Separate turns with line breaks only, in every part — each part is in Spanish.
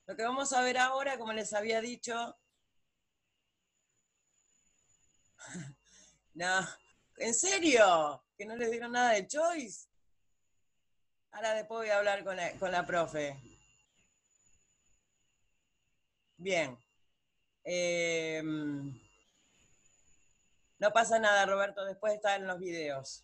Lo que vamos a ver ahora, como les había dicho, no, ¿en serio? ¿Que no les dieron nada de choice? Ahora después voy a hablar con la profe. Bien. Eh, no pasa nada, Roberto, después está en los videos.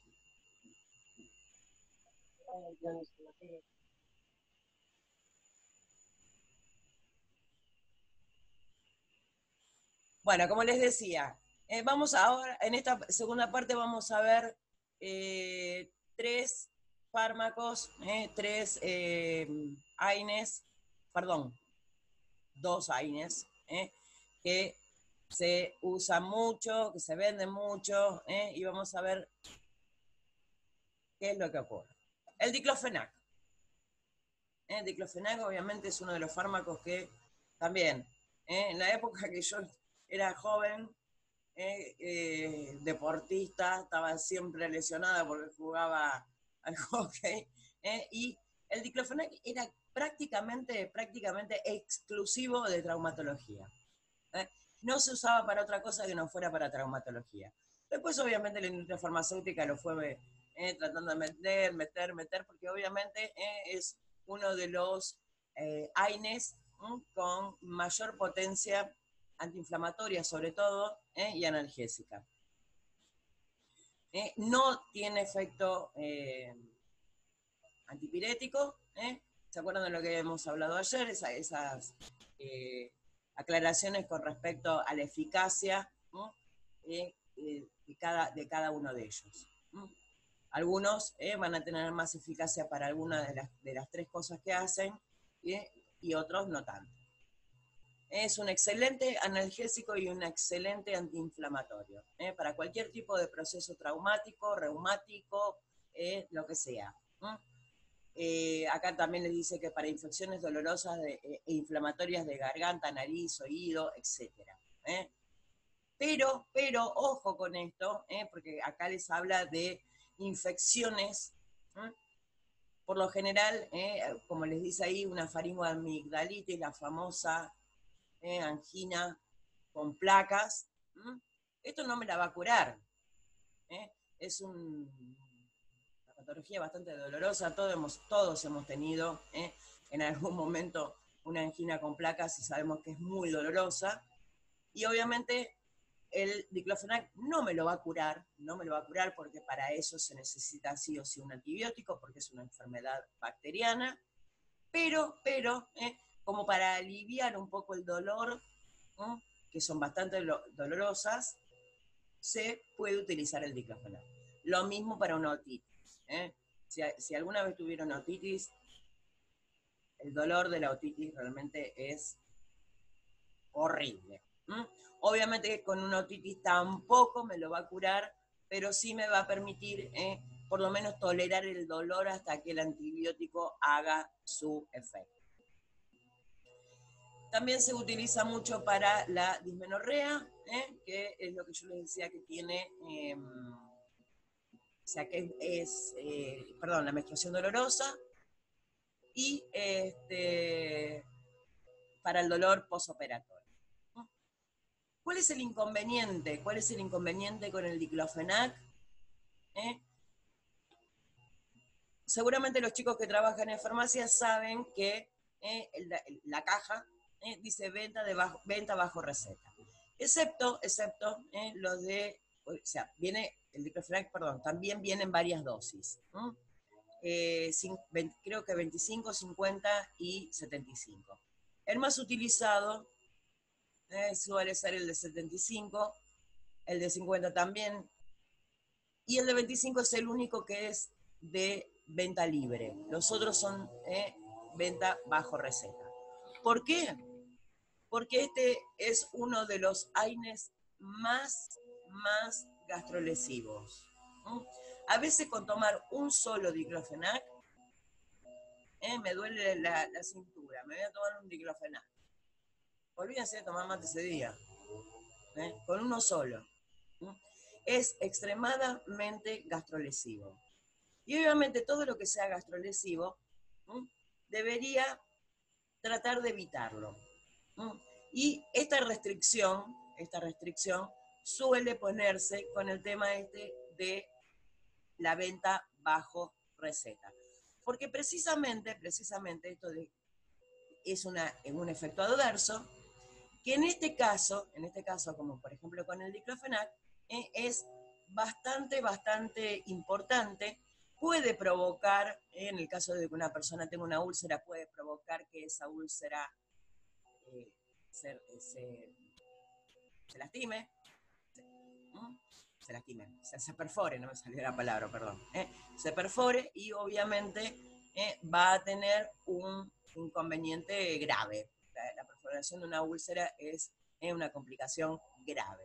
Bueno, como les decía, vamos ahora, en esta segunda parte vamos a ver tres fármacos, tres AINES, perdón, dos AINES, que se usan mucho, que se venden mucho, y vamos a ver qué es lo que ocurre. El diclofenac. El diclofenac obviamente es uno de los fármacos que también, en la época que yo era joven, deportista, estaba siempre lesionada porque jugaba al hockey, y el diclofenac era prácticamente exclusivo de traumatología. ¿eh? No se usaba para otra cosa que no fuera para traumatología. Después, obviamente, la industria farmacéutica lo fue tratando de meter, porque obviamente es uno de los AINES con mayor potencia antiinflamatoria, sobre todo, y analgésica. No tiene efecto antipirético. ¿Se acuerdan de lo que hemos hablado ayer? Esas eh, aclaraciones con respecto a la eficacia, ¿no? de cada uno de ellos. ¿no? Algunos van a tener más eficacia para alguna de las tres cosas que hacen, y otros no tanto. Es un excelente analgésico y un excelente antiinflamatorio, para cualquier tipo de proceso traumático, reumático, lo que sea. Acá también les dice que para infecciones dolorosas e inflamatorias de garganta, nariz, oído, etc. Pero, ojo con esto, porque acá les habla de infecciones, ¿eh? Por lo general, como les dice ahí, una faringoamigdalitis, la famosa angina con placas. Esto no me la va a curar. ¿eh? Es una patología bastante dolorosa, todos hemos tenido en algún momento una angina con placas y sabemos que es muy dolorosa. Y obviamente el diclofenac no me lo va a curar porque para eso se necesita sí o sí un antibiótico, porque es una enfermedad bacteriana, pero, como para aliviar un poco el dolor, ¿no? Que son bastante dolorosas, se puede utilizar el diclofenac. Lo mismo para una otitis. Si alguna vez tuvieron otitis, el dolor de la otitis realmente es horrible. Obviamente con una otitis tampoco me lo va a curar, pero sí me va a permitir por lo menos tolerar el dolor hasta que el antibiótico haga su efecto. También se utiliza mucho para la dismenorrea, que es lo que yo les decía que tiene, o sea, que la menstruación dolorosa, y para el dolor posoperatorio. ¿Cuál es el inconveniente? ¿Cuál es el inconveniente con el diclofenac? ¿Eh? Seguramente los chicos que trabajan en farmacia saben que la caja dice venta bajo receta. Excepto los de, o sea, viene el diclofenac, perdón, también vienen varias dosis. Creo que 25, 50 y 75. El más utilizado suele ser el de 75, el de 50 también, y el de 25 es el único que es de venta libre. Los otros son venta bajo receta. ¿Por qué? Porque este es uno de los AINES más gastrolesivos. A veces con tomar un solo diclofenac, me duele la cintura, me voy a tomar un diclofenac. Olvídense de tomar mate ese día, con uno solo. Es extremadamente gastrolesivo. Y obviamente todo lo que sea gastrolesivo debería tratar de evitarlo. Y esta restricción suele ponerse con el tema de la venta bajo receta. Porque precisamente esto es un efecto adverso que en este caso, como por ejemplo con el diclofenac, es bastante importante. Puede provocar, en el caso de que una persona tenga una úlcera, puede provocar que esa úlcera se lastime, se perfore, no me salió la palabra, perdón, se perfore y obviamente va a tener un inconveniente grave. La perforación de una úlcera es una complicación grave.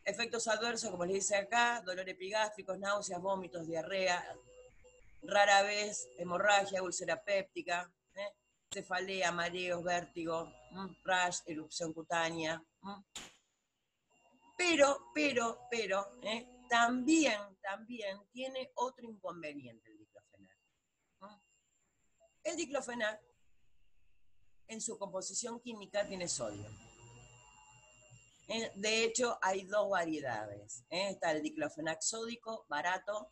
Efectos adversos, como les dice acá, dolor epigástricos, náuseas, vómitos, diarrea, rara vez hemorragia, úlcera péptica, cefalea, mareos, vértigo, rash, erupción cutánea. Pero, también tiene otro inconveniente el diclofenac. El diclofenac, en su composición química, tiene sodio. De hecho, hay dos variedades. Está el diclofenac sódico, barato,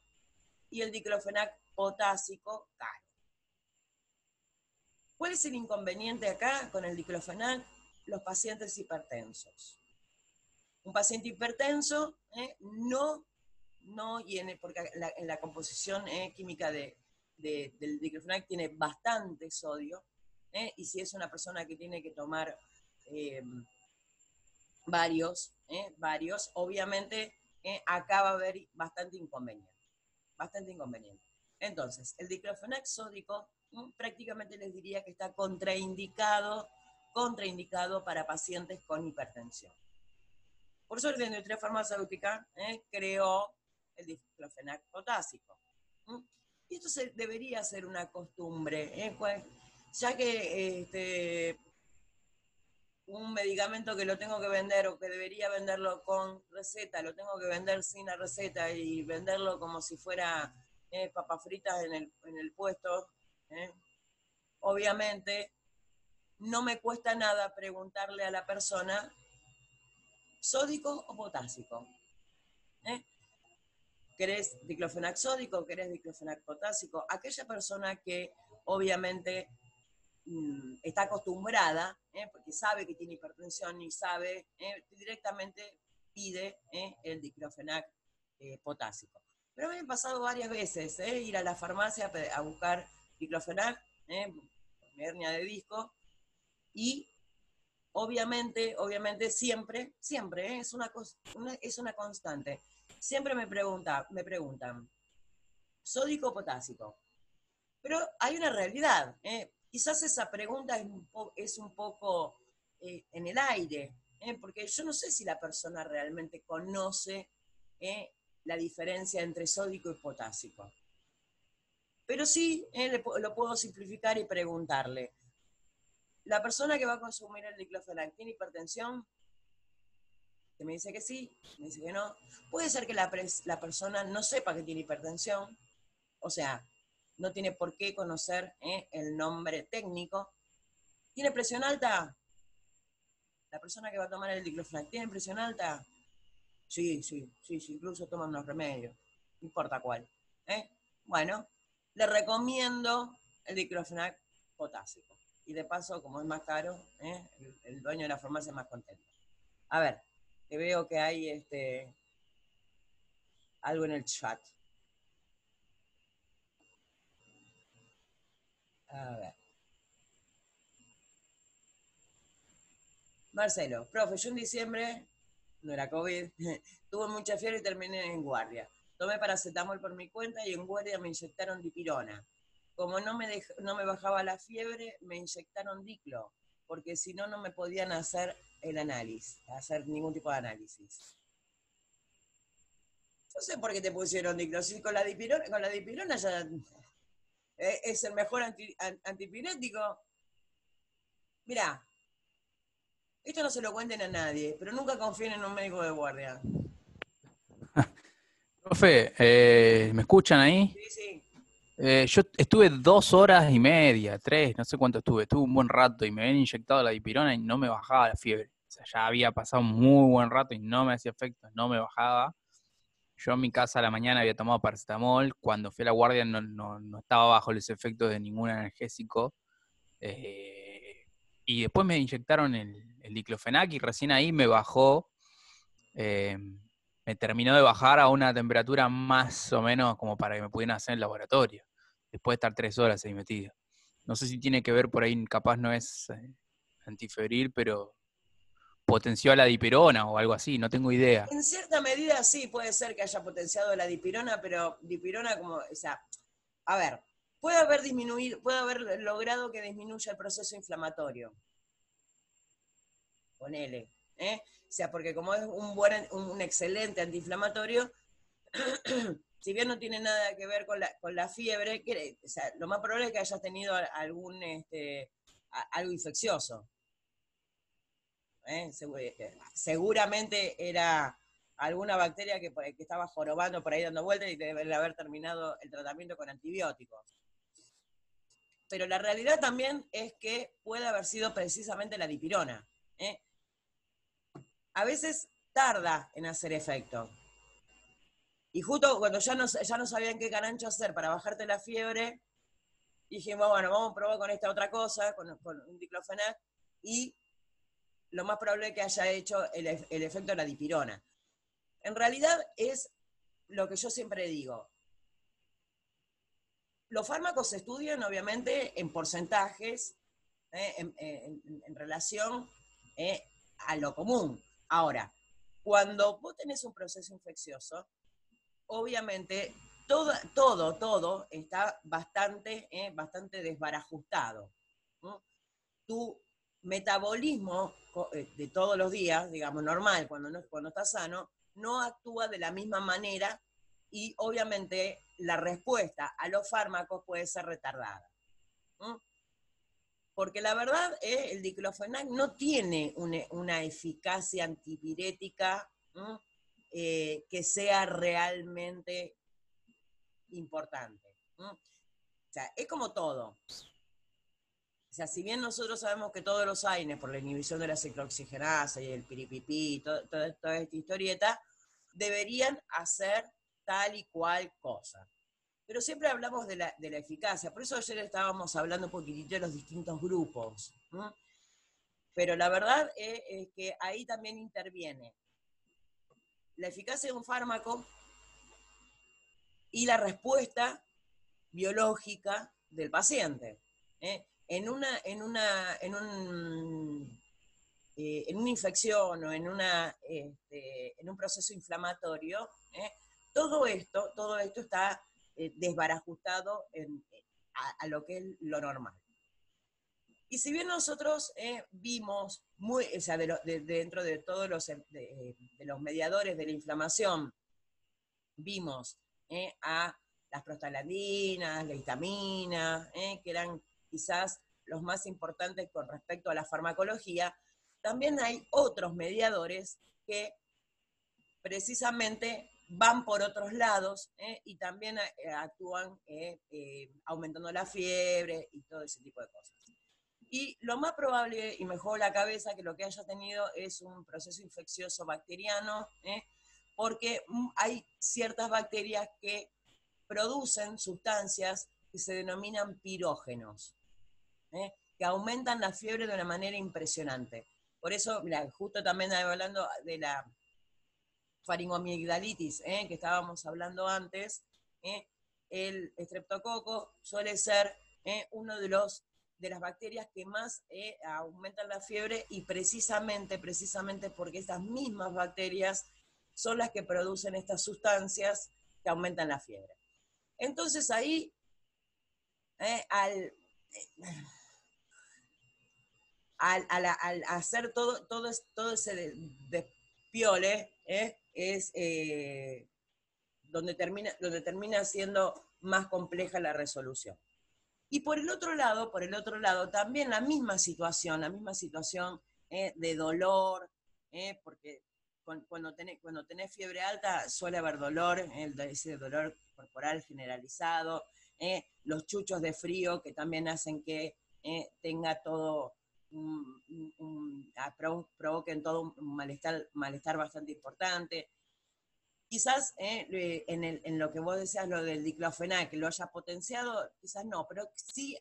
y el diclofenac potásico, caro. ¿Cuál es el inconveniente acá con el diclofenac? Los pacientes hipertensos. Un paciente hipertenso porque en la composición química del diclofenac tiene bastante sodio, y si es una persona que tiene que tomar varios, obviamente acá va a haber bastante inconveniente. Entonces, el diclofenac sódico prácticamente les diría que está contraindicado para pacientes con hipertensión. Por suerte, la industria farmacéutica creó el diclofenac potásico. Y esto debería ser una costumbre, ya que un medicamento que lo tengo que vender o que debería venderlo con receta, lo tengo que vender sin la receta y venderlo como si fuera papas fritas en el puesto. Obviamente, no me cuesta nada preguntarle a la persona, ¿sódico o potásico? ¿Querés diclofenac sódico? ¿Querés diclofenac potásico? Aquella persona que obviamente está acostumbrada, porque sabe que tiene hipertensión y sabe, directamente pide el diclofenac potásico. Pero me han pasado varias veces ir a la farmacia a buscar diclofenac, hernia de disco, y obviamente siempre, es una constante. Siempre me preguntan, ¿sódico o potásico? Pero hay una realidad. Quizás esa pregunta es un poco en el aire, porque yo no sé si la persona realmente conoce la diferencia entre sódico y potásico. Pero sí lo puedo simplificar y preguntarle, ¿la persona que va a consumir el diclofenac tiene hipertensión? Que me dice que sí, me dice que no. Puede ser que la persona no sepa que tiene hipertensión, o sea, no tiene por qué conocer el nombre técnico. ¿Tiene presión alta? La persona que va a tomar el diclofenac, ¿tiene presión alta? Sí, incluso toman unos remedios, no importa cuál. Bueno, le recomiendo el diclofenac potásico. Y de paso, como es más caro, el dueño de la farmacia es más contento. A ver, que veo que hay algo en el chat. A ver. Marcelo, profe, yo en diciembre, no era COVID, tuve mucha fiebre y terminé en guardia. Tomé paracetamol por mi cuenta y en guardia me inyectaron dipirona. Como no me bajaba la fiebre, me inyectaron diclo, porque si no, no me podían hacer ningún tipo de análisis. No sé por qué te pusieron diclo, si con la dipirona ya es el mejor antipirético. Mirá, esto no se lo cuenten a nadie, pero nunca confíen en un médico de guardia.
Profe, ¿me escuchan ahí?
Sí.
Yo estuve 2 horas y media, 3, no sé cuánto estuve un buen rato y me habían inyectado la dipirona y no me bajaba la fiebre. O sea, ya había pasado un muy buen rato y no me hacía efecto, no me bajaba. Yo en mi casa a la mañana había tomado paracetamol, cuando fui a la guardia no estaba bajo los efectos de ningún analgésico. Eh, y después me inyectaron el diclofenac y recién ahí me bajó, eh, me terminó de bajar a una temperatura más o menos como para que me pudieran hacer el laboratorio, después de estar 3 horas ahí metido. No sé si tiene que ver por ahí, capaz no es antifebril, pero potenció a la dipirona o algo así, no tengo idea.
En cierta medida sí puede ser que haya potenciado la dipirona, pero dipirona como, o sea, a ver, puede haber logrado que disminuya el proceso inflamatorio. Ponele, ¿eh? O sea, porque como es un excelente antiinflamatorio, si bien no tiene nada que ver con la fiebre, o sea, lo más probable es que hayas tenido algo infeccioso. Seguramente era alguna bacteria que estaba jorobando por ahí dando vueltas y debe haber terminado el tratamiento con antibióticos. Pero la realidad también es que puede haber sido precisamente la dipirona. ¿Eh? A veces tarda en hacer efecto. Y justo cuando ya no sabían qué carancho hacer para bajarte la fiebre, dijimos, bueno, vamos a probar con esta otra cosa, con un diclofenac, y lo más probable es que haya hecho el efecto de la dipirona. En realidad es lo que yo siempre digo. Los fármacos se estudian obviamente en porcentajes, en relación a lo común. Ahora, cuando vos tenés un proceso infeccioso, obviamente todo está bastante desbarajustado. ¿No? Tu metabolismo de todos los días, digamos, normal, cuando estás sano, no actúa de la misma manera y obviamente la respuesta a los fármacos puede ser retardada. ¿No? Porque la verdad, el diclofenac no tiene una eficacia antipirética que sea realmente importante. O sea, es como todo. O sea, si bien nosotros sabemos que todos los AINES, por la inhibición de la ciclooxigenasa y el piripipí, toda esta historieta, deberían hacer tal y cual cosa. Pero siempre hablamos de la eficacia. Por eso ayer estábamos hablando un poquitito de los distintos grupos. ¿No? Pero la verdad es que ahí también interviene la eficacia de un fármaco y la respuesta biológica del paciente. En una infección o en un proceso inflamatorio, todo esto está desbarajustado a lo que es lo normal. Y si bien nosotros vimos, o sea, dentro de todos de los mediadores de la inflamación, vimos a las prostaglandinas, la histamina, que eran quizás los más importantes con respecto a la farmacología, también hay otros mediadores que precisamente van por otros lados y también actúan aumentando la fiebre y todo ese tipo de cosas. Y lo más probable, y mejor la cabeza, que lo que haya tenido es un proceso infeccioso bacteriano, porque hay ciertas bacterias que producen sustancias que se denominan pirógenos, que aumentan la fiebre de una manera impresionante. Por eso, mira, justo también hablando de la faringoamigdalitis, que estábamos hablando antes, el estreptococo suele ser uno de las bacterias que más aumentan la fiebre y precisamente porque estas mismas bacterias son las que producen estas sustancias que aumentan la fiebre. Entonces ahí, al hacer todo ese despiole, es donde termina siendo más compleja la resolución. Y por el otro lado, también la misma situación de dolor, porque cuando tenés fiebre alta suele haber dolor, ese dolor corporal generalizado, los chuchos de frío que también hacen que tenga todo, provoquen todo un malestar bastante importante. Quizás en lo que vos decías, lo del diclofenac, que lo haya potenciado, quizás no, pero sí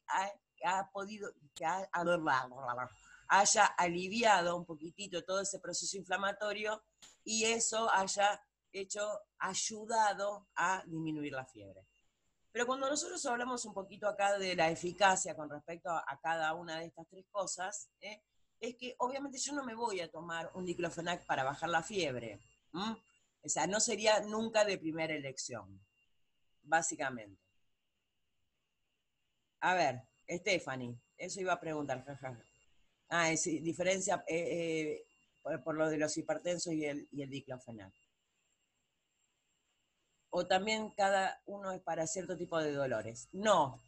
ha podido, que haya aliviado un poquitito todo ese proceso inflamatorio y eso haya ayudado a disminuir la fiebre. Pero cuando nosotros hablamos un poquito acá de la eficacia con respecto a cada una de estas tres cosas, es que obviamente yo no me voy a tomar un diclofenac para bajar la fiebre. O sea, no sería nunca de primera elección, básicamente. A ver, Stephanie, eso iba a preguntar, jajaja. Es diferencia por lo de los hipertensos y el diclofenac. O también cada uno es para cierto tipo de dolores. No,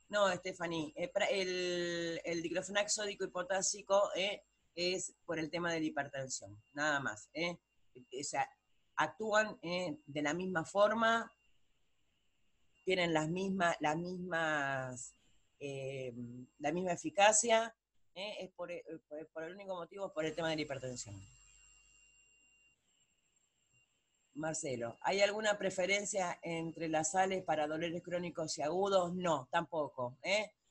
no, Stephanie, el diclofenac sódico y potásico es por el tema de la hipertensión, nada más. O sea, actúan de la misma forma, tienen la misma eficacia, es por el único motivo, por el tema de la hipertensión. Marcelo, ¿hay alguna preferencia entre las sales para dolores crónicos y agudos? No, tampoco.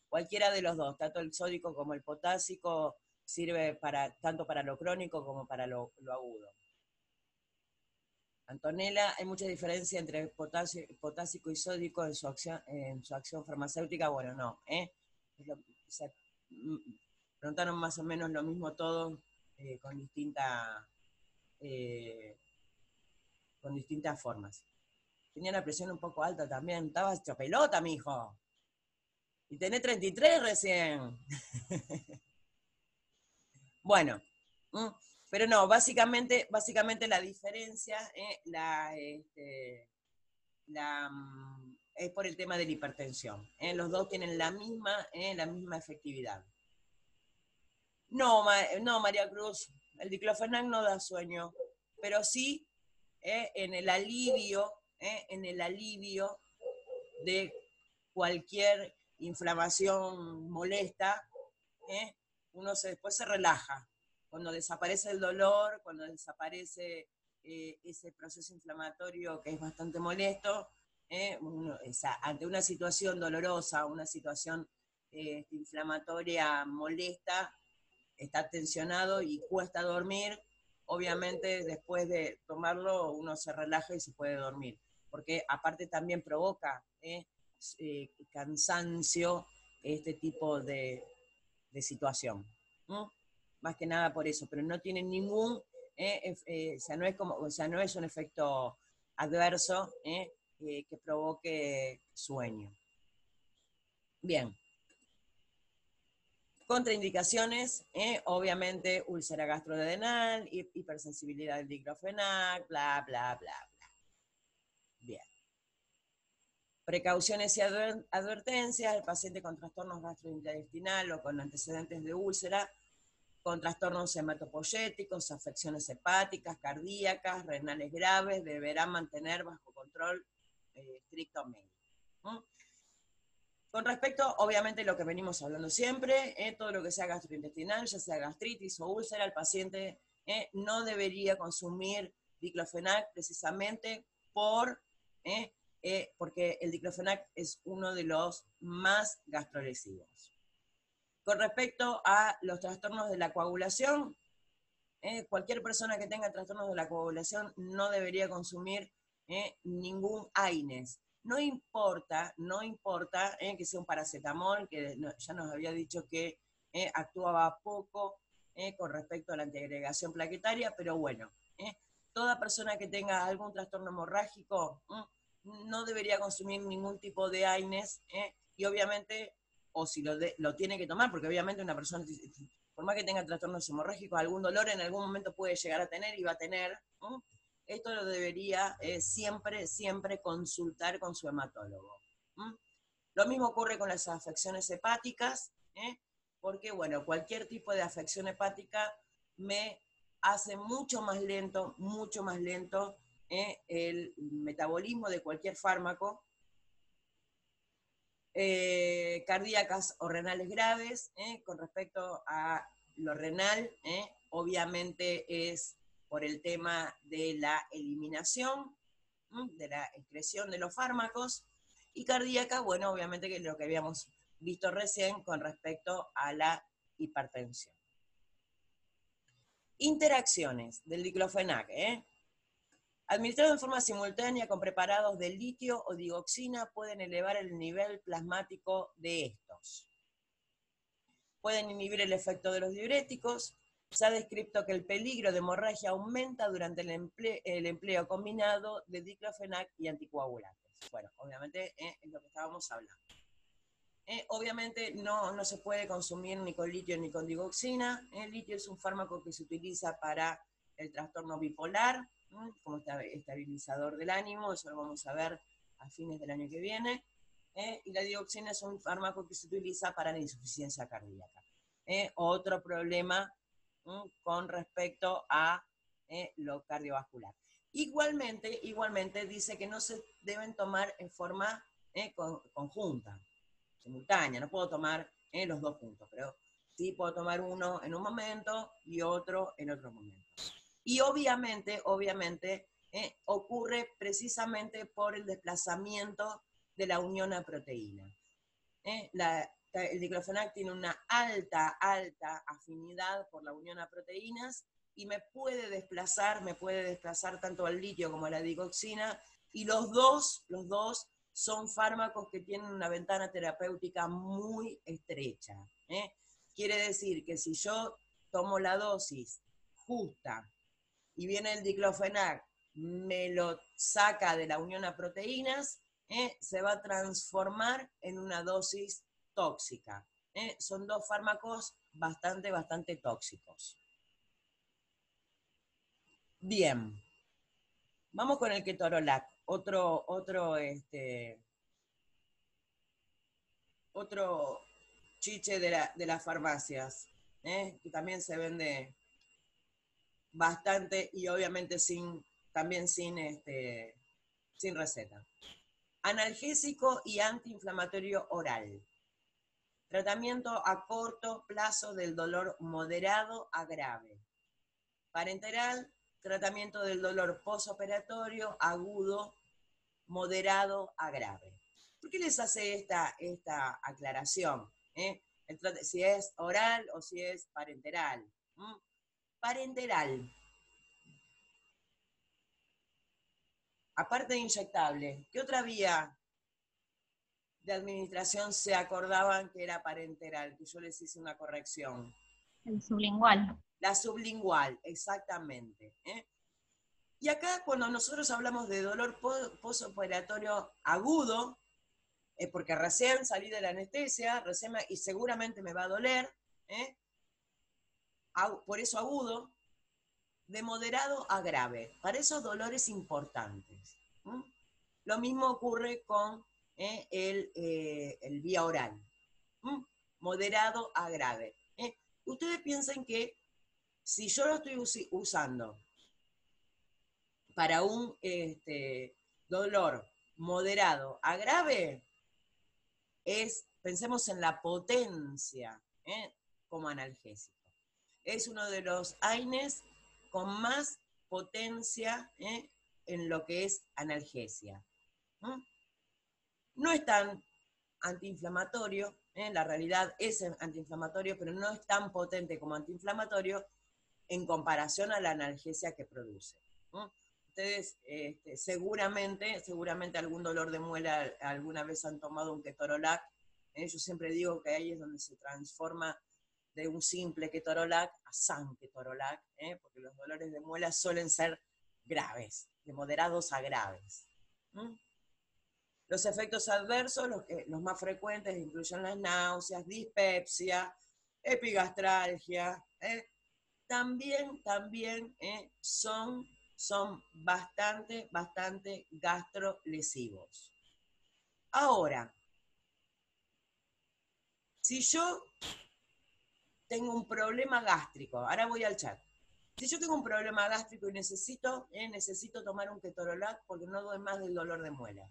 Cualquiera de los dos, tanto el sódico como el potásico, sirve tanto para lo crónico como para lo agudo. Antonella, ¿hay mucha diferencia entre potásico y sódico en su acción farmacéutica? Bueno, no. Preguntaron más o menos lo mismo todos con distintas formas. Tenía la presión un poco alta también. Estabas hecho pelota, mijo. Y tenés 33 recién. Bueno. Pero no, básicamente la diferencia es por el tema de la hipertensión. Los dos tienen la misma efectividad. No, María Cruz, el diclofenac no da sueño, pero sí en el alivio de cualquier inflamación molesta, uno después se relaja. Cuando desaparece el dolor, cuando desaparece ese proceso inflamatorio que es bastante molesto, ante una situación dolorosa, una situación inflamatoria molesta, está tensionado y cuesta dormir, obviamente después de tomarlo uno se relaja y se puede dormir, porque aparte también provoca cansancio este tipo de situación. Más que nada por eso, pero no tiene ningún, o sea, no es un efecto adverso que provoque sueño. Bien. Contraindicaciones, obviamente úlcera gastrodenal, hipersensibilidad al diclofenac, bla, bla, bla, bla. Bien. Precauciones y advertencias, el paciente con trastornos gastrointestinales o con antecedentes de úlcera, con trastornos hematopoyéticos, afecciones hepáticas, cardíacas, renales graves, deberá mantener bajo control estricto médico. Con respecto, obviamente, a lo que venimos hablando siempre, todo lo que sea gastrointestinal, ya sea gastritis o úlcera, el paciente no debería consumir diclofenac precisamente porque el diclofenac es uno de los más gastrolesivos. Con respecto a los trastornos de la coagulación, cualquier persona que tenga trastornos de la coagulación no debería consumir ningún AINES. No importa que sea un paracetamol, que ya nos había dicho que actuaba poco con respecto a la antiagregación plaquetaria, pero bueno, toda persona que tenga algún trastorno hemorrágico no debería consumir ningún tipo de AINES y obviamente, o si lo tiene que tomar, porque obviamente una persona, por más que tenga trastornos hemorrágicos, algún dolor en algún momento puede llegar a tener y va a tener, esto lo debería siempre consultar con su hematólogo. Lo mismo ocurre con las afecciones hepáticas, porque bueno, cualquier tipo de afección hepática me hace mucho más lento el metabolismo de cualquier fármaco, cardíacas o renales graves. Con respecto a lo renal, obviamente es por el tema de la eliminación, de la excreción de los fármacos, y cardíaca, bueno, obviamente que es lo que habíamos visto recién con respecto a la hipertensión. Interacciones del diclofenac, administrado en forma simultánea con preparados de litio o digoxina, pueden elevar el nivel plasmático de estos. Pueden inhibir el efecto de los diuréticos. Se ha descrito que el peligro de hemorragia aumenta durante el empleo combinado de diclofenac y anticoagulantes. Bueno, obviamente es lo que estábamos hablando. Obviamente no se puede consumir ni con litio ni con digoxina. El litio es un fármaco que se utiliza para el trastorno bipolar, como estabilizador del ánimo, eso lo vamos a ver a fines del año que viene. Y la dioxina es un fármaco que se utiliza para la insuficiencia cardíaca. Otro problema con respecto a lo cardiovascular. Igualmente dice que no se deben tomar en forma conjunta, simultánea. No puedo tomar los dos juntos, pero sí puedo tomar uno en un momento y otro en otro momento. Y obviamente ocurre precisamente por el desplazamiento de la unión a proteína. El diclofenac tiene una alta afinidad por la unión a proteínas y me puede desplazar tanto al litio como a la digoxina, y los dos son fármacos que tienen una ventana terapéutica muy estrecha. Quiere decir que si yo tomo la dosis justa y viene el diclofenac, me lo saca de la unión a proteínas, se va a transformar en una dosis tóxica. Son dos fármacos bastante tóxicos. Bien, vamos con el ketorolac, otro chiche de las farmacias, que también se vende bastante y obviamente también sin receta. Analgésico y antiinflamatorio oral. Tratamiento a corto plazo del dolor moderado a grave. Parenteral, tratamiento del dolor postoperatorio agudo, moderado a grave. ¿Por qué les hace esta aclaración? Si es oral o si es parenteral. Parenteral. Aparte de inyectable, ¿qué otra vía de administración se acordaban que era parenteral? Que yo les hice una corrección.
El sublingual.
La sublingual, exactamente. Y acá cuando nosotros hablamos de dolor postoperatorio agudo, es porque recién salí de la anestesia, y seguramente me va a doler, por eso agudo, de moderado a grave, para esos dolores importantes. Lo mismo ocurre con el vía oral, moderado a grave. Ustedes piensen que si yo lo estoy usando para un dolor moderado a grave, pensemos en la potencia como analgésico. Es uno de los AINES con más potencia en lo que es analgesia. No es tan antiinflamatorio, la realidad es antiinflamatorio, pero no es tan potente como antiinflamatorio en comparación a la analgesia que produce. Ustedes seguramente algún dolor de muela alguna vez han tomado un ketorolac. Yo siempre digo que ahí es donde se transforma de un simple ketorolac a san ketorolac, porque los dolores de muela suelen ser graves, de moderados a graves. Los efectos adversos, los más frecuentes, incluyen las náuseas, dispepsia, epigastralgia, también son bastante gastrolesivos. Ahora, si yo tengo un problema gástrico, ahora voy al chat. Si yo tengo un problema gástrico y necesito tomar un ketorolac porque no doy más del dolor de muela,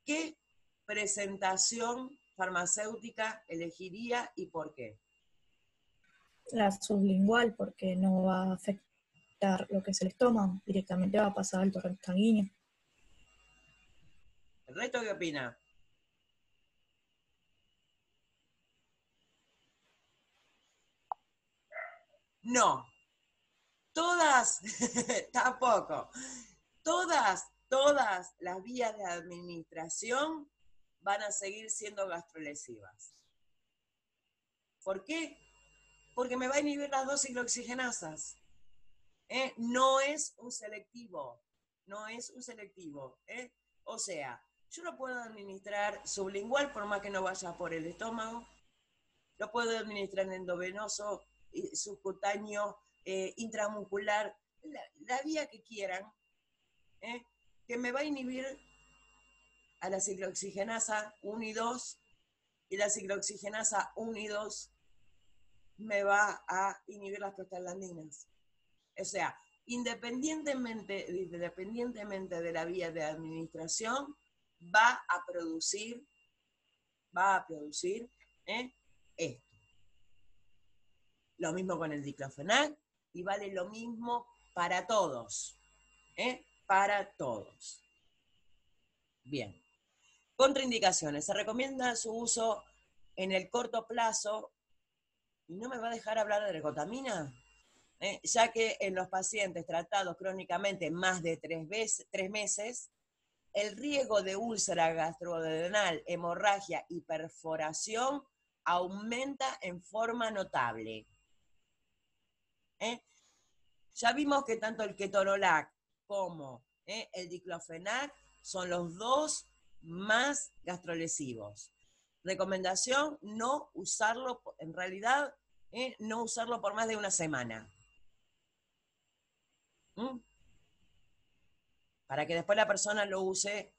¿qué presentación farmacéutica elegiría y por qué?
La sublingual, porque no va a afectar lo que es el estómago, directamente va a pasar al torrente sanguíneo.
¿El resto qué opina? No. Todas, tampoco. Todas las vías de administración van a seguir siendo gastrolesivas. ¿Por qué? Porque me va a inhibir las dos ciclooxigenasas. No es un selectivo. No es un selectivo. O sea, yo lo puedo administrar sublingual por más que no vaya por el estómago. Lo puedo administrar endovenoso, subcutáneo, intramuscular, la vía que quieran, que me va a inhibir a la ciclooxigenasa 1 y 2, y la ciclooxigenasa 1 y 2 me va a inhibir las prostaglandinas. O sea, independientemente de la vía de administración, va a producir esto. Lo mismo con el diclofenac, y vale lo mismo para todos. Para todos. Bien. Contraindicaciones. Se recomienda su uso en el corto plazo, y no me va a dejar hablar de ergotamina, ya que en los pacientes tratados crónicamente más de 3 meses, el riesgo de úlcera gastrodenal, hemorragia y perforación aumenta en forma notable. Ya vimos que tanto el ketorolac como el diclofenac son los dos más gastrolesivos. Recomendación, no usarlo, en realidad, no usarlo por más de una semana. Para que después la persona lo use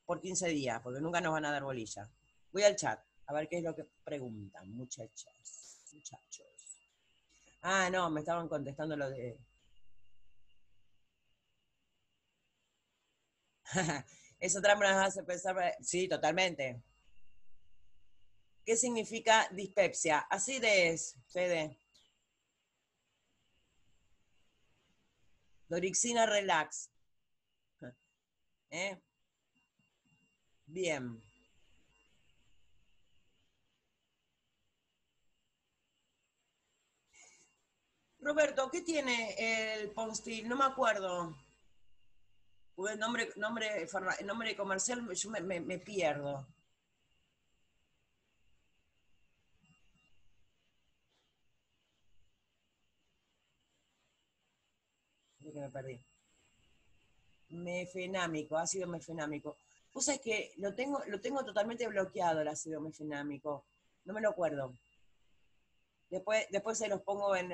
por 15 días, porque nunca nos van a dar bolilla. Voy al chat, a ver qué es lo que preguntan, muchachos. Ah, no, me estaban contestando lo de... Eso otra me hace pensar... Sí, totalmente. ¿Qué significa dispepsia? Acidez, Fede. Dorixina relax. Bien. Roberto, ¿qué tiene el Ponstil? No me acuerdo. El nombre comercial, yo me pierdo. Que me perdí. Mefenámico, ácido mefenámico. Vos sabés que lo tengo totalmente bloqueado el ácido mefenámico. No me lo acuerdo. Después se los pongo en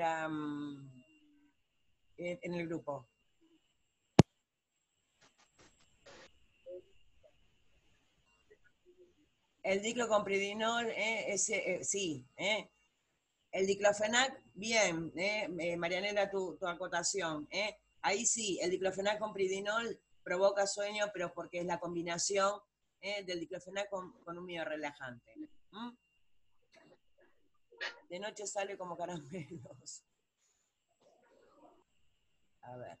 el grupo. El diclocompridinol, sí. El diclofenac, bien. Marianela, tu acotación. Ahí sí, el diclofenac con pridinol provoca sueño, pero porque es la combinación del diclofenac con un miorelajante. De noche sale como caramelos. A ver.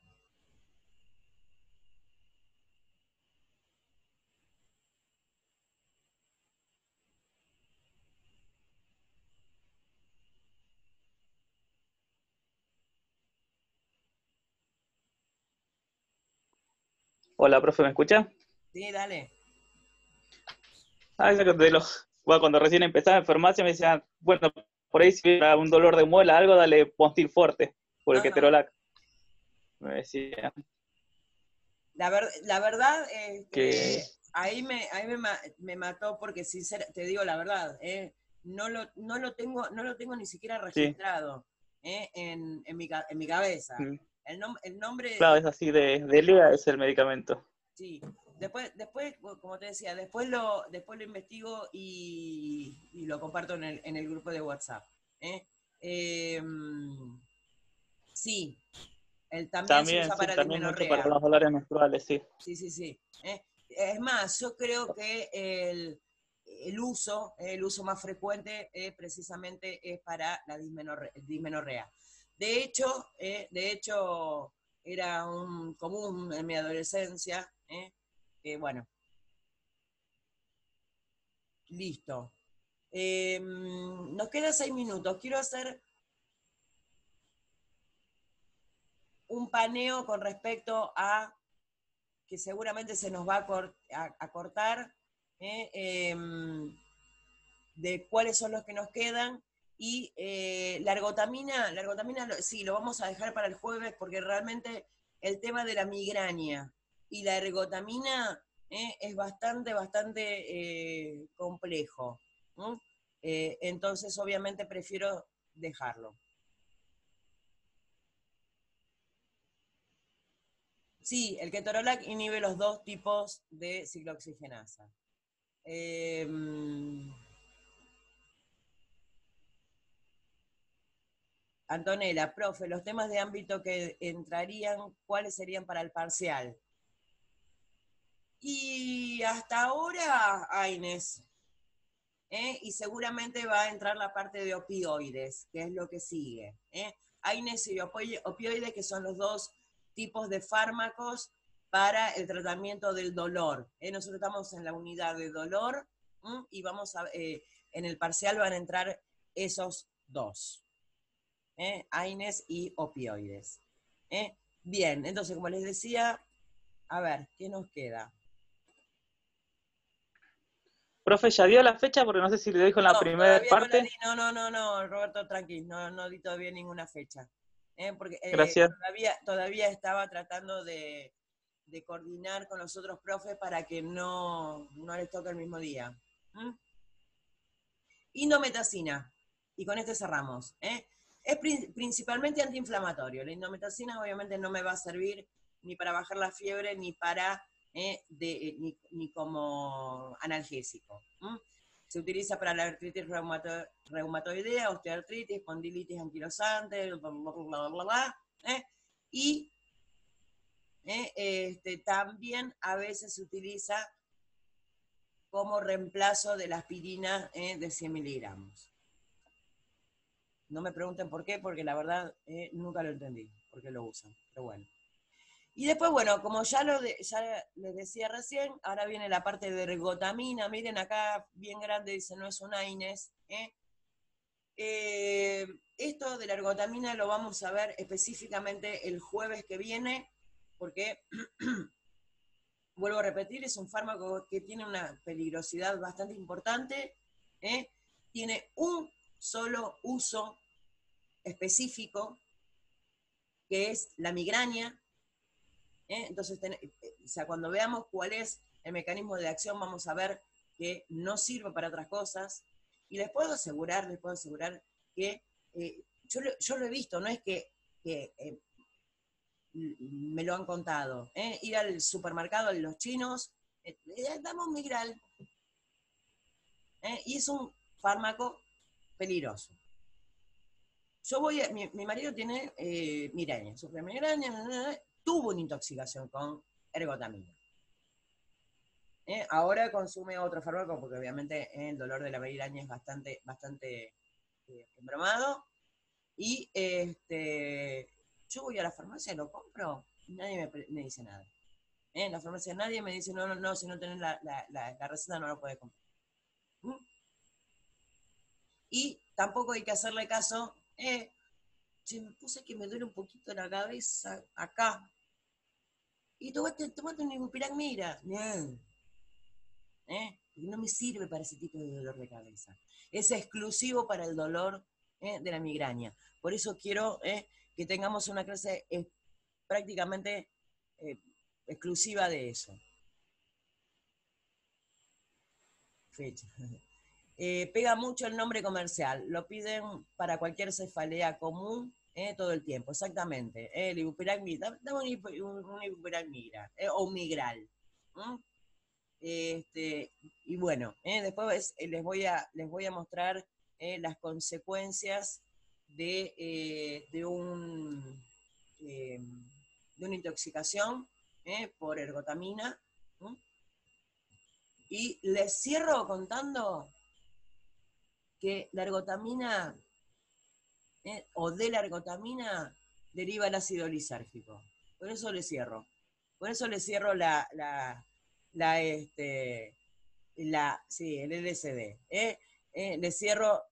Hola, profe, ¿me escucha?
Sí, dale.
Bueno, cuando recién empezaba en farmacia me decían, bueno, por ahí si hubiera un dolor de muela, algo, dale Ponstil Forte, por el ketorolac. Me decían.
La verdad
que
ahí me mató porque te digo la verdad, no lo tengo ni siquiera registrado en mi cabeza. El nombre...
Claro, es así de Lea, es el medicamento.
Sí, después, como te decía, después lo investigo y lo comparto en el grupo de WhatsApp. Sí, también se usa para
también mucho para
dismenorrea.
los dolores menstruales, sí.
Sí. es más, yo creo que el uso más frecuente precisamente es para la dismenorrea. De hecho, era un común en mi adolescencia, que bueno, listo. Nos quedan 6 minutos. Quiero hacer un paneo con respecto a que seguramente se nos va a cortar, de cuáles son los que nos quedan. Y la ergotamina, sí, lo vamos a dejar para el jueves porque realmente el tema de la migraña y la ergotamina es bastante complejo. Entonces, obviamente, prefiero dejarlo. Sí, el ketorolac inhibe los dos tipos de ciclooxigenasa. Antonella, profe, los temas de ámbito que entrarían, ¿cuáles serían para el parcial? Y hasta ahora, AINES, y seguramente va a entrar la parte de opioides, que es lo que sigue. AINES y opioides, que son los dos tipos de fármacos para el tratamiento del dolor. Nosotros estamos en la unidad de dolor y vamos a, en el parcial van a entrar esos dos. AINES y opioides. Bien, entonces, como les decía, a ver, ¿qué nos queda?
Profe, ¿ya dio la fecha? Porque no sé si le dijo en la primera parte.
No, Roberto, tranqui, no di todavía ninguna fecha. Porque
Gracias.
todavía estaba tratando de coordinar con los otros profes para que no les toque el mismo día. Indometacina, y con este cerramos. Es principalmente antiinflamatorio. La indometacina obviamente no me va a servir ni para bajar la fiebre ni para ni como analgésico. Se utiliza para la artritis reumatoidea, osteoartritis, espondilitis anquilosante, bla, bla, bla, bla, y también a veces se utiliza como reemplazo de la aspirina de 100 miligramos. No me pregunten por qué, porque la verdad nunca lo entendí, por qué lo usan, pero bueno. Y después, bueno, como ya les decía recién, ahora viene la parte de ergotamina. Miren acá, bien grande, dice, no es un AINES. Esto de la ergotamina lo vamos a ver específicamente el jueves que viene, porque, vuelvo a repetir, es un fármaco que tiene una peligrosidad bastante importante. Tiene un solo uso específico, que es la migraña. Entonces, o sea, cuando veamos cuál es el mecanismo de acción, vamos a ver que no sirve para otras cosas. Y les puedo asegurar que yo lo he visto, no es que me lo han contado. Ir al supermercado de los chinos, dame un Migral. Y es un fármaco peligroso. Mi marido tiene migraña, sufre migraña, tuvo una intoxicación con ergotamina. Ahora consume otro fármaco porque obviamente el dolor de la migraña es bastante embromado. Y yo voy a la farmacia, lo compro y nadie me dice nada. En la farmacia nadie me dice, no, si no tenés la receta no lo puedes comprar. Y tampoco hay que hacerle caso, me puse que me duele un poquito la cabeza acá. Y tomate un ibupirac, no me sirve para ese tipo de dolor de cabeza. Es exclusivo para el dolor de la migraña. Por eso quiero que tengamos una clase prácticamente exclusiva de eso. Fecha. Pega mucho el nombre comercial. Lo piden para cualquier cefalea común todo el tiempo. Exactamente. El ibupirac, dame un ibupirac o un migral. Y bueno, después les voy a mostrar las consecuencias de una intoxicación por ergotamina. Y les cierro contando que la ergotamina o de la ergotamina deriva el ácido lisérgico. Por eso le cierro. Por eso le cierro sí, el LSD. Le cierro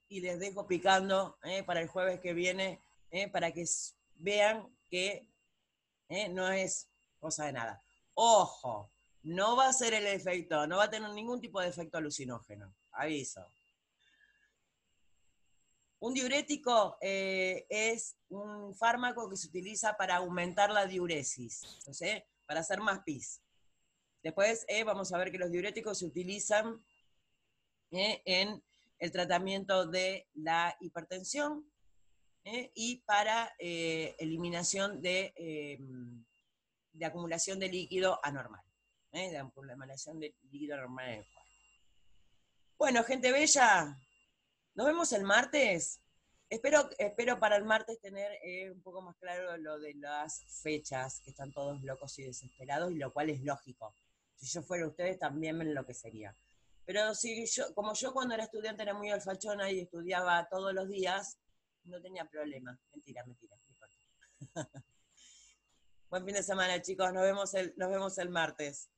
y les dejo picando para el jueves que viene, para que vean que no es cosa de nada. Ojo, no va a ser el efecto, no va a tener ningún tipo de efecto alucinógeno. Aviso. Un diurético es un fármaco que se utiliza para aumentar la diuresis, ¿no sé? Para hacer más pis. Después vamos a ver que los diuréticos se utilizan en el tratamiento de la hipertensión y para eliminación de acumulación de líquido anormal. De acumulación de líquido anormal en el cuerpo. Bueno, gente bella, nos vemos el martes. Espero para el martes tener un poco más claro lo de las fechas, que están todos locos y desesperados, y lo cual es lógico. Si yo fuera ustedes también me enloquecería. Pero si como yo cuando era estudiante era muy alfachona y estudiaba todos los días, no tenía problema. Mentira. Buen fin de semana, chicos. Nos vemos el martes.